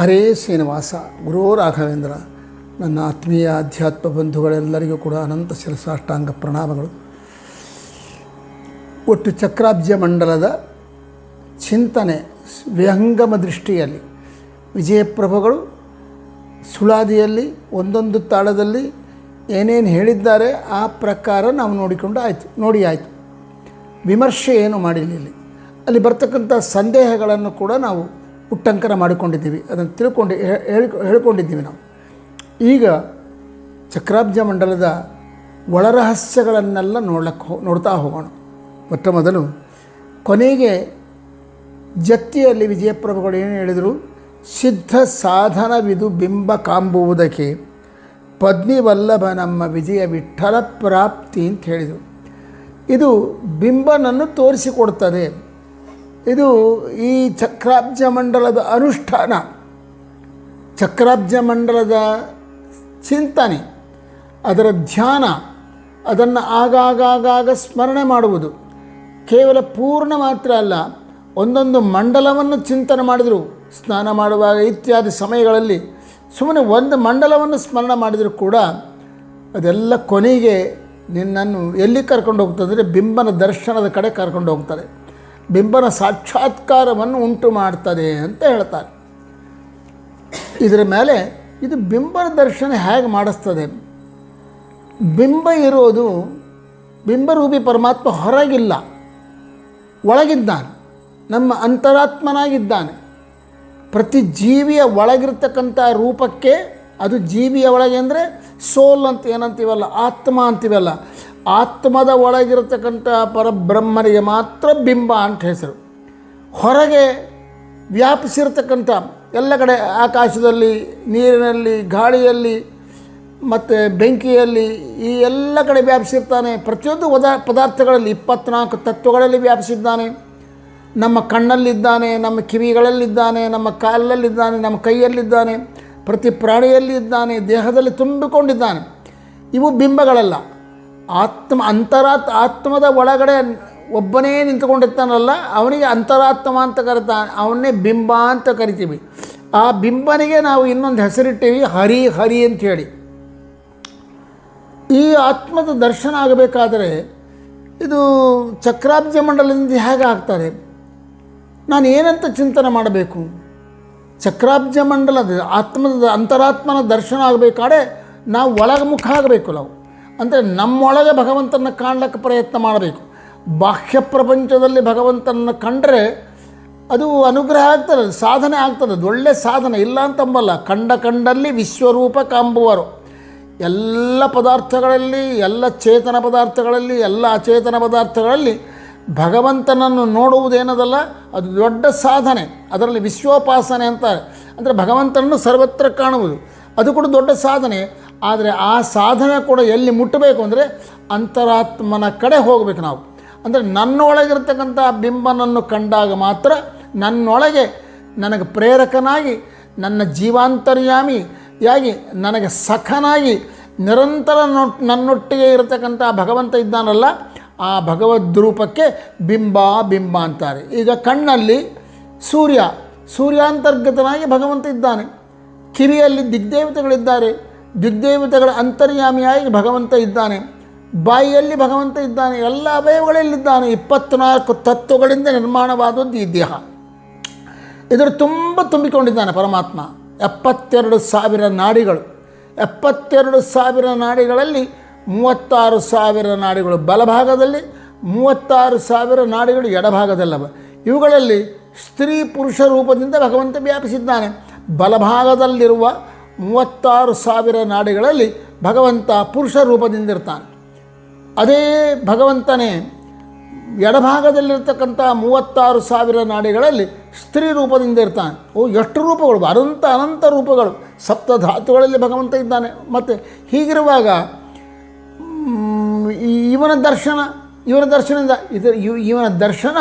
ಹರೇ ಶ್ರೀನಿವಾಸ ಗುರೋ ರಾಘವೇಂದ್ರ. ನನ್ನ ಆತ್ಮೀಯ ಅಧ್ಯಾತ್ಮ ಬಂಧುಗಳೆಲ್ಲರಿಗೂ ಕೂಡ ಅನಂತ ಶಿರಸಾಷ್ಟಾಂಗ ಪ್ರಣಾಮಗಳು. ಒಟ್ಟು ಚಕ್ರಾಬ್ಜ ಮಂಡಲದ ಚಿಂತನೆ ವಿಹಂಗಮ ದೃಷ್ಟಿಯಲ್ಲಿ ವಿಜಯಪ್ರಭುಗಳು ಸುಳಾದಿಯಲ್ಲಿ ಒಂದೊಂದು ತಾಳದಲ್ಲಿ ಏನೇನು ಹೇಳಿದ್ದಾರೆ ಆ ಪ್ರಕಾರ ನಾವು ನೋಡಿ ಆಯಿತು. ವಿಮರ್ಶೆ ಏನು ಮಾಡಿಲ್ಲ. ಅಲ್ಲಿ ಬರ್ತಕ್ಕಂಥ ಸಂದೇಹಗಳನ್ನು ಕೂಡ ನಾವು ಉಟ್ಟಂಕನ ಮಾಡಿಕೊಂಡಿದ್ದೀವಿ, ಅದನ್ನು ಹೇಳ್ಕೊಂಡಿದ್ದೀವಿ ನಾವು. ಈಗ ಚಕ್ರಾಬ್ಜ ಮಂಡಲದ ಒಳರಹಸ್ಯಗಳನ್ನೆಲ್ಲ ನೋಡ್ತಾ ಹೋಗೋಣ. ಮೊಟ್ಟ ಮೊದಲು ಕೊನೆಗೆ ಜತ್ತಿಯಲ್ಲಿ ವಿಜಯಪ್ರಭುಗಳು ಏನು ಹೇಳಿದರು? ಸಿದ್ಧ ಸಾಧನವಿದು ಬಿಂಬ ಕಾಂಬುವುದಕ್ಕೆ ಪದ್ಮಿವಲ್ಲಭ ನಮ್ಮ ವಿಜಯ ವಿಠಲ ಪ್ರಾಪ್ತಿ ಅಂತ ಹೇಳಿದರು. ಇದು ಬಿಂಬನನ್ನು ತೋರಿಸಿಕೊಡ್ತದೆ. ಇದು ಈ ಚಕ್ರಾಬ್ಜ ಮಂಡಲದ ಅನುಷ್ಠಾನ, ಚಕ್ರಾಬ್ಜ ಮಂಡಲದ ಚಿಂತನೆ, ಅದರ ಧ್ಯಾನ, ಅದನ್ನು ಆಗಾಗ ಸ್ಮರಣೆ ಮಾಡುವುದು. ಕೇವಲ ಪೂರ್ಣ ಮಾತ್ರ ಅಲ್ಲ, ಒಂದೊಂದು ಮಂಡಲವನ್ನು ಚಿಂತನೆ ಮಾಡಿದರು. ಸ್ನಾನ ಮಾಡುವಾಗ ಇತ್ಯಾದಿ ಸಮಯಗಳಲ್ಲಿ ಸುಮ್ಮನೆ ಒಂದು ಮಂಡಲವನ್ನು ಸ್ಮರಣೆ ಮಾಡಿದರೂ ಕೂಡ ಅದೆಲ್ಲ ಕೊನೆಗೆ ನಿನ್ನನ್ನು ಎಲ್ಲಿ ಕರ್ಕೊಂಡು ಹೋಗ್ತದೆ ಅಂದರೆ ಬಿಂಬನ ದರ್ಶನದ ಕಡೆ ಕರ್ಕೊಂಡು ಹೋಗ್ತಾರೆ, ಬಿಂಬನ ಸಾಕ್ಷಾತ್ಕಾರವನ್ನು ಉಂಟು ಮಾಡ್ತದೆ ಅಂತ ಹೇಳ್ತಾರೆ. ಇದರ ಮೇಲೆ ಇದು ಬಿಂಬನ ದರ್ಶನ ಹೇಗೆ ಮಾಡಿಸ್ತದೆ? ಬಿಂಬ ಇರೋದು, ಬಿಂಬರೂಪಿ ಪರಮಾತ್ಮ ಹೊರಗಿಲ್ಲ, ಒಳಗಿದ್ದಾನೆ, ನಮ್ಮ ಅಂತರಾತ್ಮನಾಗಿದ್ದಾನೆ. ಪ್ರತಿ ಜೀವಿಯ ಒಳಗಿರ್ತಕ್ಕಂಥ ರೂಪಕ್ಕೆ, ಅದು ಜೀವಿಯ ಒಳಗೆ ಅಂದರೆ ಸೋಲ್ ಅಂತ ಏನಂತೀವಲ್ಲ, ಆತ್ಮ ಅಂತೀವಲ್ಲ, ಆತ್ಮದ ಒಳಗಿರತಕ್ಕಂಥ ಪರಬ್ರಹ್ಮನಿಗೆ ಮಾತ್ರ ಬಿಂಬ ಅಂತ ಹೆಸರು. ಹೊರಗೆ ವ್ಯಾಪಿಸಿರ್ತಕ್ಕಂಥ ಎಲ್ಲ ಕಡೆ, ಆಕಾಶದಲ್ಲಿ, ನೀರಿನಲ್ಲಿ, ಗಾಳಿಯಲ್ಲಿ ಮತ್ತು ಬೆಂಕಿಯಲ್ಲಿ, ಈ ಎಲ್ಲ ಕಡೆ ವ್ಯಾಪಿಸಿರ್ತಾನೆ. ಪ್ರತಿಯೊಂದು ಪದಾರ್ಥಗಳಲ್ಲಿ 24 ತತ್ವಗಳಲ್ಲಿ ವ್ಯಾಪಿಸಿದ್ದಾನೆ. ನಮ್ಮ ಕಣ್ಣಲ್ಲಿದ್ದಾನೆ, ನಮ್ಮ ಕಿವಿಗಳಲ್ಲಿದ್ದಾನೆ, ನಮ್ಮ ಕಾಲಲ್ಲಿದ್ದಾನೆ, ನಮ್ಮ ಕೈಯಲ್ಲಿದ್ದಾನೆ, ಪ್ರತಿ ಪ್ರಾಣಿಯಲ್ಲಿ ಇದ್ದಾನೆ, ದೇಹದಲ್ಲಿ ತುಂಬಿಕೊಂಡಿದ್ದಾನೆ. ಇವು ಬಿಂಬಗಳಲ್ಲ. ಆತ್ಮದ ಒಳಗಡೆ ಒಬ್ಬನೇ ನಿಂತುಕೊಂಡಿರ್ತಾನಲ್ಲ, ಅವನಿಗೆ ಅಂತರಾತ್ಮ ಅಂತ ಕರಿತಾನೆ, ಅವನ್ನೇ ಬಿಂಬ ಅಂತ ಕರಿತೀವಿ. ಆ ಬಿಂಬನಿಗೆ ನಾವು ಇನ್ನೊಂದು ಹೆಸರಿಟ್ಟೀವಿ, ಹರಿ ಅಂತ ಹೇಳಿ. ಈ ಆತ್ಮದ ದರ್ಶನ ಆಗಬೇಕಾದರೆ ಇದು ಚಕ್ರಾಬ್ಜ ಮಂಡಲದಿಂದ ಹೇಗೆ ಆಗ್ತಾರೆ? ನಾನು ಏನಂತ ಚಿಂತನೆ ಮಾಡಬೇಕು? ಚಕ್ರಾಬ್ಜ ಮಂಡಲದ ಅಂತರಾತ್ಮನ ದರ್ಶನ ಆಗಬೇಕಾದ್ರೆ ನಾವು ಒಳಗಮುಖ ಆಗಬೇಕು. ನಾವು ಅಂದರೆ ನಮ್ಮೊಳಗೆ ಭಗವಂತನ ಕಾಣಲಿಕ್ಕೆ ಪ್ರಯತ್ನ ಮಾಡಬೇಕು. ಬಾಹ್ಯ ಪ್ರಪಂಚದಲ್ಲಿ ಭಗವಂತನ ಕಂಡರೆ ಅದು ಅನುಗ್ರಹ ಆಗ್ತದೆ, ಸಾಧನೆ ಆಗ್ತದೆ, ಅದು ಒಳ್ಳೆಯ ಸಾಧನೆ, ಇಲ್ಲ ಅಂತಂಬಲ್ಲ. ಕಂಡಲ್ಲಿ ವಿಶ್ವರೂಪ ಕಾಂಬುವರು. ಎಲ್ಲ ಪದಾರ್ಥಗಳಲ್ಲಿ, ಎಲ್ಲ ಚೇತನ ಪದಾರ್ಥಗಳಲ್ಲಿ, ಎಲ್ಲ ಅಚೇತನ ಪದಾರ್ಥಗಳಲ್ಲಿ ಭಗವಂತನನ್ನು ನೋಡುವುದೇನದಲ್ಲ, ಅದು ದೊಡ್ಡ ಸಾಧನೆ. ಅದರಲ್ಲಿ ವಿಶ್ವೋಪಾಸನೆ ಅಂತಾರೆ. ಅಂದರೆ ಭಗವಂತನನ್ನು ಸರ್ವತ್ರ ಕಾಣುವುದು, ಅದು ಕೂಡ ದೊಡ್ಡ ಸಾಧನೆ. ಆದರೆ ಆ ಸಾಧನೆ ಕೂಡ ಎಲ್ಲಿ ಮುಟ್ಟಬೇಕು ಅಂದರೆ ಅಂತರಾತ್ಮನ ಕಡೆ ಹೋಗಬೇಕು ನಾವು. ಅಂದರೆ ನನ್ನೊಳಗಿರ್ತಕ್ಕಂಥ ಬಿಂಬನನ್ನು ಕಂಡಾಗ ಮಾತ್ರ ನನ್ನೊಳಗೆ ನನಗೆ ಪ್ರೇರಕನಾಗಿ, ನನ್ನ ಜೀವಾಂತರ್ಯಾಮಿಯಾಗಿ, ನನಗೆ ಸಖನಾಗಿ ನಿರಂತರ ನನ್ನೊಟ್ಟಿಗೆ ಇರತಕ್ಕಂಥ ಭಗವಂತ ಇದ್ದಾನಲ್ಲ, ಆ ಭಗವದ್ರೂಪಕ್ಕೆ ಬಿಂಬ ಅಂತಾರೆ. ಈಗ ಕಣ್ಣಲ್ಲಿ ಸೂರ್ಯಾಂತರ್ಗತನಾಗಿ ಭಗವಂತ ಇದ್ದಾನೆ. ಕಿವಿಯಲ್ಲಿ ದಿಗ್ದೇವತೆಗಳಿದ್ದಾರೆ, ದಿಗ್ದೇವತೆಗಳ ಅಂತರ್ಯಾಮಿಯಾಗಿ ಭಗವಂತ ಇದ್ದಾನೆ. ಬಾಯಿಯಲ್ಲಿ ಭಗವಂತ ಇದ್ದಾನೆ. ಎಲ್ಲ ಅವಯವಗಳಲ್ಲಿದ್ದಾನೆ. 24 ತತ್ವಗಳಿಂದ ನಿರ್ಮಾಣವಾದದ್ದು ಈ ದೇಹ. ಇದರ ತುಂಬಿಕೊಂಡಿದ್ದಾನೆ ಪರಮಾತ್ಮ. 72,000 ನಾಡಿಗಳು. 72,000 ನಾಡಿಗಳಲ್ಲಿ 36,000 ನಾಡಿಗಳು ಬಲಭಾಗದಲ್ಲಿ, 36,000 ನಾಡಿಗಳು ಎಡಭಾಗದಲ್ಲವ. ಇವುಗಳಲ್ಲಿ ಸ್ತ್ರೀ ಪುರುಷ ರೂಪದಿಂದ ಭಗವಂತ ವ್ಯಾಪಿಸಿದ್ದಾನೆ. ಬಲಭಾಗದಲ್ಲಿರುವ 36,000 ನಾಡಿಗಳಲ್ಲಿ ಭಗವಂತ ಪುರುಷ ರೂಪದಿಂದಿರ್ತಾನೆ. ಅದೇ ಭಗವಂತನೇ ಎಡಭಾಗದಲ್ಲಿರ್ತಕ್ಕಂಥ 36,000 ನಾಡಿಗಳಲ್ಲಿ ಸ್ತ್ರೀ ರೂಪದಿಂದ ಇರ್ತಾನೆ. ಎಷ್ಟು ರೂಪಗಳು! ಅನಂತ ರೂಪಗಳು. ಸಪ್ತಧಾತುಗಳಲ್ಲಿ ಭಗವಂತ ಇದ್ದಾನೆ. ಮತ್ತು ಹೀಗಿರುವಾಗ ಇವನ ದರ್ಶನದಿಂದ ಇವನ ದರ್ಶನ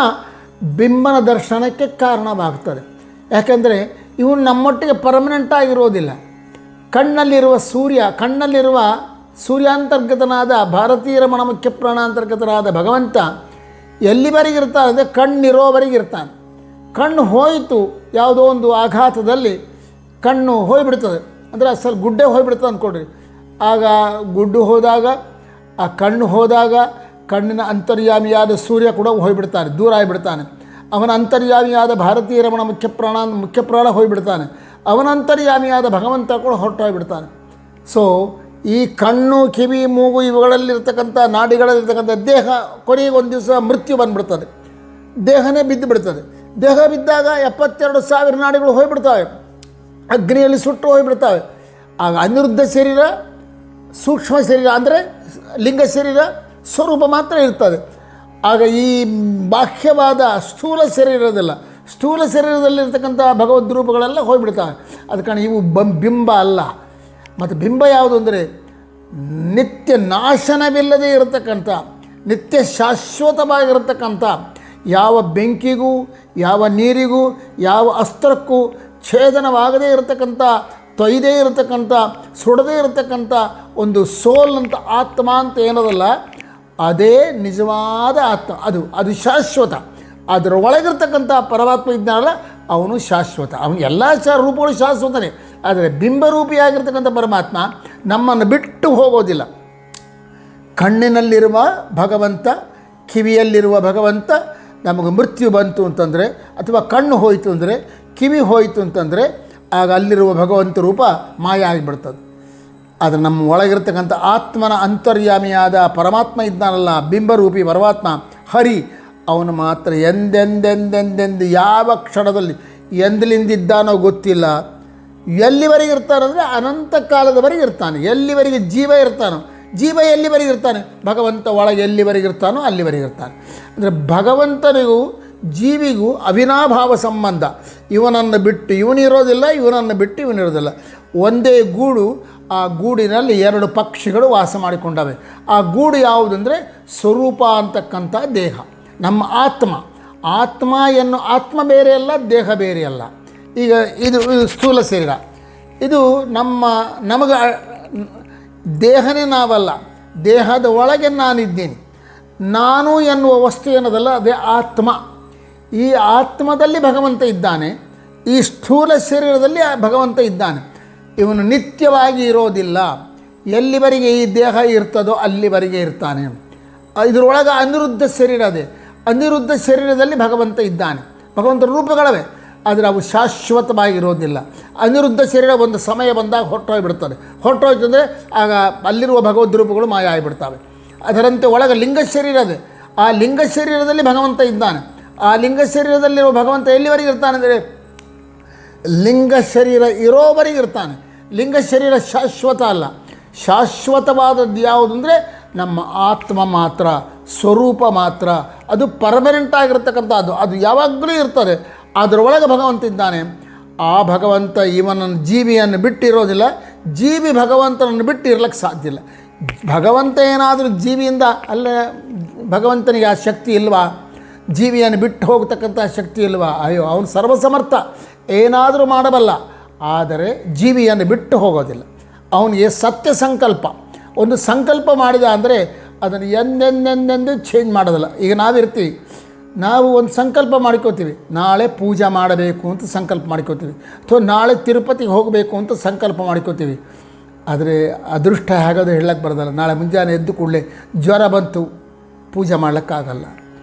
ಬಿಂಬನ ದರ್ಶನಕ್ಕೆ ಕಾರಣವಾಗ್ತದೆ. ಯಾಕೆಂದರೆ ಇವನು ನಮ್ಮೊಟ್ಟಿಗೆ ಪರ್ಮನೆಂಟ್ ಆಗಿರೋದಿಲ್ಲ. ಕಣ್ಣಲ್ಲಿರುವ ಸೂರ್ಯಾಂತರ್ಗತನಾದ ಭಾರತೀಯರ ಮನಮುಖ್ಯ ಪ್ರಾಣಾಂತರ್ಗತನಾದ ಭಗವಂತ ಎಲ್ಲಿವರೆಗಿರ್ತಾನೆ ಅಂದರೆ ಕಣ್ಣಿರೋವರೆಗಿರ್ತಾನೆ. ಕಣ್ಣು ಹೋಯಿತು ಯಾವುದೋ ಒಂದು ಆಘಾತದಲ್ಲಿ, ಕಣ್ಣು ಹೋಗಿಬಿಡ್ತದೆ, ಅಂದರೆ ಅಸಲು ಗುಡ್ಡೆ ಹೋಗಿಬಿಡ್ತದೆ ಅಂದ್ಕೊಡ್ರಿ. ಆಗ ಗುಡ್ಡು ಹೋದಾಗ, ಆ ಕಣ್ಣು ಹೋದಾಗ ಕಣ್ಣಿನ ಅಂತರ್ಯಾಮಿಯಾದ ಸೂರ್ಯ ಕೂಡ ಹೋಗಿಬಿಡ್ತಾನೆ, ದೂರ ಆಗಿಬಿಡ್ತಾನೆ. ಅವನ ಅಂತರ್ಯಾಮಿಯಾದ ಭಾರತೀಯ ರಮಣ ಮುಖ್ಯಪ್ರಾಣ ಹೋಗಿಬಿಡ್ತಾನೆ. ಅವನ ಅಂತರ್ಯಾಮಿಯಾದ ಭಗವಂತ ಕೂಡ ಹೊರಟೋಗಿಬಿಡ್ತಾನೆ. ಸೊ ಈ ಕಣ್ಣು, ಕಿವಿ, ಮೂಗು ಇವುಗಳಲ್ಲಿರ್ತಕ್ಕಂಥ ನಾಡಿಗಳಲ್ಲಿರ್ತಕ್ಕಂಥ ದೇಹ ಕೊನೆಗೆ ಒಂದು ದಿವಸ ಮೃತ್ಯು ಬಂದುಬಿಡ್ತದೆ, ದೇಹನೇ ಬಿದ್ದು ಬಿಡ್ತದೆ. ದೇಹ ಬಿದ್ದಾಗ 72,000 ನಾಡಿಗಳು ಹೋಗಿಬಿಡ್ತಾವೆ, ಅಗ್ನಿಯಲ್ಲಿ ಸುಟ್ಟು ಹೋಗಿಬಿಡ್ತಾವೆ. ಆಗ ಅನಿರುದ್ಧ ಶರೀರ, ಸೂಕ್ಷ್ಮ ಶರೀರ ಅಂದರೆ ಲಿಂಗ ಶರೀರ ಸ್ವರೂಪ ಮಾತ್ರ ಇರ್ತದೆ. ಆಗ ಈ ಬಾಹ್ಯವಾದ ಸ್ಥೂಲ ಶರೀರದಲ್ಲ, ಸ್ಥೂಲ ಶರೀರದಲ್ಲಿರ್ತಕ್ಕಂಥ ಭಗವದ್ ರೂಪಗಳೆಲ್ಲ ಹೋಗಿಬಿಡ್ತಾವೆ. ಅದ ಕಾರಣ ಇವು ಬಿಂಬ ಅಲ್ಲ. ಮತ್ತು ಬಿಂಬ ಯಾವುದು ಅಂದರೆ ನಿತ್ಯ ನಾಶನವಿಲ್ಲದೆ ಇರತಕ್ಕಂಥ, ನಿತ್ಯ ಶಾಶ್ವತವಾಗಿರತಕ್ಕಂಥ, ಯಾವ ಬೆಂಕಿಗೂ, ಯಾವ ನೀರಿಗೂ, ಯಾವ ಅಸ್ತ್ರಕ್ಕೂ ಛೇದನವಾಗದೇ ಇರತಕ್ಕಂಥ, ತೊಯ್ದೇ ಇರತಕ್ಕಂಥ, ಸುಡದೇ ಇರತಕ್ಕಂಥ ಒಂದು ಸೋಲ್ ಅಂತ ಆತ್ಮ ಅಂತ ಏನದಲ್ಲ, ಅದೇ ನಿಜವಾದ ಆತ್ಮ. ಅದು ಶಾಶ್ವತ. ಅದರ ಒಳಗಿರ್ತಕ್ಕಂಥ ಪರಮಾತ್ಮ ಇದ್ದಾನಲ್ಲ, ಅವನು ಶಾಶ್ವತ. ಅವನು ಎಲ್ಲ ರೂಪಗಳು ಶಾಶ್ವತನೇ. ಆದರೆ ಬಿಂಬರೂಪಿಯಾಗಿರ್ತಕ್ಕಂಥ ಪರಮಾತ್ಮ ನಮ್ಮನ್ನು ಬಿಟ್ಟು ಹೋಗೋದಿಲ್ಲ. ಕಣ್ಣಿನಲ್ಲಿರುವ ಭಗವಂತ, ಕಿವಿಯಲ್ಲಿರುವ ಭಗವಂತ ನಮಗೆ ಮೃತ್ಯು ಬಂತು ಅಂತಂದರೆ, ಅಥವಾ ಕಣ್ಣು ಹೋಯಿತು ಅಂದರೆ, ಕಿವಿ ಹೋಯಿತು ಅಂತಂದರೆ, ಆಗ ಅಲ್ಲಿರುವ ಭಗವಂತ ರೂಪ ಮಾಯ ಆಗಿಬಿಡ್ತದೆ. ಆದರೆ ನಮ್ಮ ಒಳಗಿರ್ತಕ್ಕಂಥ ಆತ್ಮನ ಅಂತರ್ಯಾಮಿಯಾದ ಪರಮಾತ್ಮ ಇದ್ದಾನಲ್ಲ, ಬಿಂಬರೂಪಿ ಪರಮಾತ್ಮ ಹರಿ, ಅವನು ಮಾತ್ರ ಎಂದೆಂದೆಂದೆಂದೆಂದು ಯಾವ ಕ್ಷಣದಲ್ಲಿ ಎಂದಲಿಂದಿದ್ದಾನೋ ಗೊತ್ತಿಲ್ಲ. ಎಲ್ಲಿವರೆಗೆ ಇರ್ತಾನಂದರೆ ಅನಂತ ಕಾಲದವರೆಗೆ ಇರ್ತಾನೆ. ಎಲ್ಲಿವರೆಗೆ ಜೀವ ಇರ್ತಾನೋ, ಜೀವ ಎಲ್ಲಿವರೆಗೆ ಇರ್ತಾನೆ, ಭಗವಂತ ಒಳಗೆ ಎಲ್ಲಿವರೆಗೆ ಇರ್ತಾನೋ ಅಲ್ಲಿವರೆಗೆ ಇರ್ತಾನೆ. ಅಂದರೆ ಭಗವಂತನಿಗೂ ಜೀವಿಗೂ ಅವಿನಾಭಾವ ಸಂಬಂಧ. ಇವನನ್ನು ಬಿಟ್ಟು ಇವನಿರೋದಿಲ್ಲ, ಇವನನ್ನು ಬಿಟ್ಟು ಇವನಿರೋದಿಲ್ಲ. ಒಂದೇ ಗೂಡು, ಆ ಗೂಡಿನಲ್ಲಿ 2 ಪಕ್ಷಿಗಳು ವಾಸ ಮಾಡಿಕೊಂಡವೆ. ಆ ಗೂಡು ಯಾವುದಂದರೆ ಸ್ವರೂಪ ಅಂತಕ್ಕಂಥ ದೇಹ, ನಮ್ಮ ಆತ್ಮ. ಆತ್ಮ ಬೇರೆ ಅಲ್ಲ, ದೇಹ ಬೇರೆ ಅಲ್ಲ. ಈಗ ಇದು ಸ್ಥೂಲ ಶರೀರ, ಇದು ನಮಗೆ ದೇಹನೇ ನಾವಲ್ಲ, ದೇಹದ ಒಳಗೆ ನಾನಿದ್ದೀನಿ. ನಾನು ಎನ್ನುವ ವಸ್ತು ಏನದಲ್ಲ, ಅದೇ ಆತ್ಮ. ಈ ಆತ್ಮದಲ್ಲಿ ಭಗವಂತ ಇದ್ದಾನೆ, ಈ ಸ್ಥೂಲ ಶರೀರದಲ್ಲಿ ಭಗವಂತ ಇದ್ದಾನೆ. ಇವನು ನಿತ್ಯವಾಗಿ ಇರೋದಿಲ್ಲ. ಎಲ್ಲಿವರೆಗೆ ಈ ದೇಹ ಇರ್ತದೋ ಅಲ್ಲಿವರೆಗೆ ಇರ್ತಾನೆ. ಇದರೊಳಗೆ ಅನಿರುದ್ಧ ಶರೀರ ಇದೆ. ಅನಿರುದ್ಧ ಶರೀರದಲ್ಲಿ ಭಗವಂತ ಇದ್ದಾನೆ. ಭಗವಂತನ ರೂಪಗಳವೆ, ಆದರೆ ಅವು ಶಾಶ್ವತವಾಗಿರೋದಿಲ್ಲ. ಅನಿರುದ್ಧ ಶರೀರ ಒಂದು ಸಮಯ ಬಂದಾಗ ಹೊರಟೋಗ್ಬಿಡ್ತದೆ. ಹೊರಟೋಯ್ತಂದರೆ ಆಗ ಅಲ್ಲಿರುವ ಭಗವದ್ ರೂಪಗಳು ಮಾಯ ಆಗಿಬಿಡ್ತವೆ. ಅದರಂತೆ ಒಳಗೆ ಲಿಂಗ ಶರೀರ ಇದೆ. ಆ ಲಿಂಗ ಶರೀರದಲ್ಲಿ ಭಗವಂತ ಇದ್ದಾನೆ. ಆ ಲಿಂಗ ಶರೀರದಲ್ಲಿರುವ ಭಗವಂತ ಎಲ್ಲಿವರೆಗೆ ಇರ್ತಾನೆ ಅಂದರೆ ಲಿಂಗ ಶರೀರ ಇರೋವರೆಗೆ ಇರ್ತಾನೆ. ಲಿಂಗ ಶರೀರ ಶಾಶ್ವತ ಅಲ್ಲ. ಶಾಶ್ವತವಾದದ್ದು ಯಾವುದು ಅಂದರೆ ನಮ್ಮ ಆತ್ಮ ಮಾತ್ರ, ಸ್ವರೂಪ ಮಾತ್ರ. ಅದು ಪರ್ಮನೆಂಟ್ ಆಗಿರ್ತಕ್ಕಂಥದ್ದು, ಅದು ಯಾವಾಗಲೂ ಇರ್ತದೆ. ಅದರೊಳಗೆ ಭಗವಂತ ಇದ್ದಾನೆ. ಆ ಭಗವಂತ ಇವನನ್ನು, ಜೀವಿಯನ್ನು ಬಿಟ್ಟಿರೋದಿಲ್ಲ. ಜೀವಿ ಭಗವಂತನನ್ನು ಬಿಟ್ಟು ಇರ್ಲಿಕ್ಕೆ ಸಾಧ್ಯ ಇಲ್ಲ. ಭಗವಂತ ಏನಾದರೂ ಜೀವಿಯಿಂದ ಅಲ್ಲೇ ಭಗವಂತನಿಗೆ ಆ ಶಕ್ತಿ ಇಲ್ವಾ? ಜೀವಿಯನ್ನು ಬಿಟ್ಟು ಹೋಗ್ತಕ್ಕಂಥ ಶಕ್ತಿ ಇಲ್ವಾ? ಅಯ್ಯೋ, ಅವನು ಸರ್ವಸಮರ್ಥ, ಏನಾದರೂ ಮಾಡಬಲ್ಲ. ಆದರೆ ಜೀವಿಯನ್ನು ಬಿಟ್ಟು ಹೋಗೋದಿಲ್ಲ. ಅವನಿಗೆ ಸತ್ಯ ಸಂಕಲ್ಪ. ಒಂದು ಸಂಕಲ್ಪ ಮಾಡಿದ ಅಂದರೆ ಅದನ್ನು ಎಂದೆಂದೆಂದೆಂದು ಚೇಂಜ್ ಮಾಡೋದಿಲ್ಲ. ಈಗ ನಾವಿರ್ತೀವಿ, ನಾವು ಒಂದು ಸಂಕಲ್ಪ ಮಾಡ್ಕೋತೀವಿ, ನಾಳೆ ಪೂಜೆ ಮಾಡಬೇಕು ಅಂತ ಸಂಕಲ್ಪ ಮಾಡ್ಕೋತೀವಿ, ಅಥವಾ ನಾಳೆ ತಿರುಪತಿಗೆ ಹೋಗಬೇಕು ಅಂತ ಸಂಕಲ್ಪ ಮಾಡ್ಕೋತೀವಿ. ಆದರೆ ಅದೃಷ್ಟ ಹೇಗೋದು ಹೇಳಕ್ಕೆ ಬರೋದಲ್ಲ. ನಾಳೆ ಮುಂಜಾನೆ ಎದ್ದು ಕೂಡಲೇ ಜ್ವರ ಬಂತು, ಪೂಜೆ ಮಾಡಲಿಕ್ಕಾಗಲ್ಲ.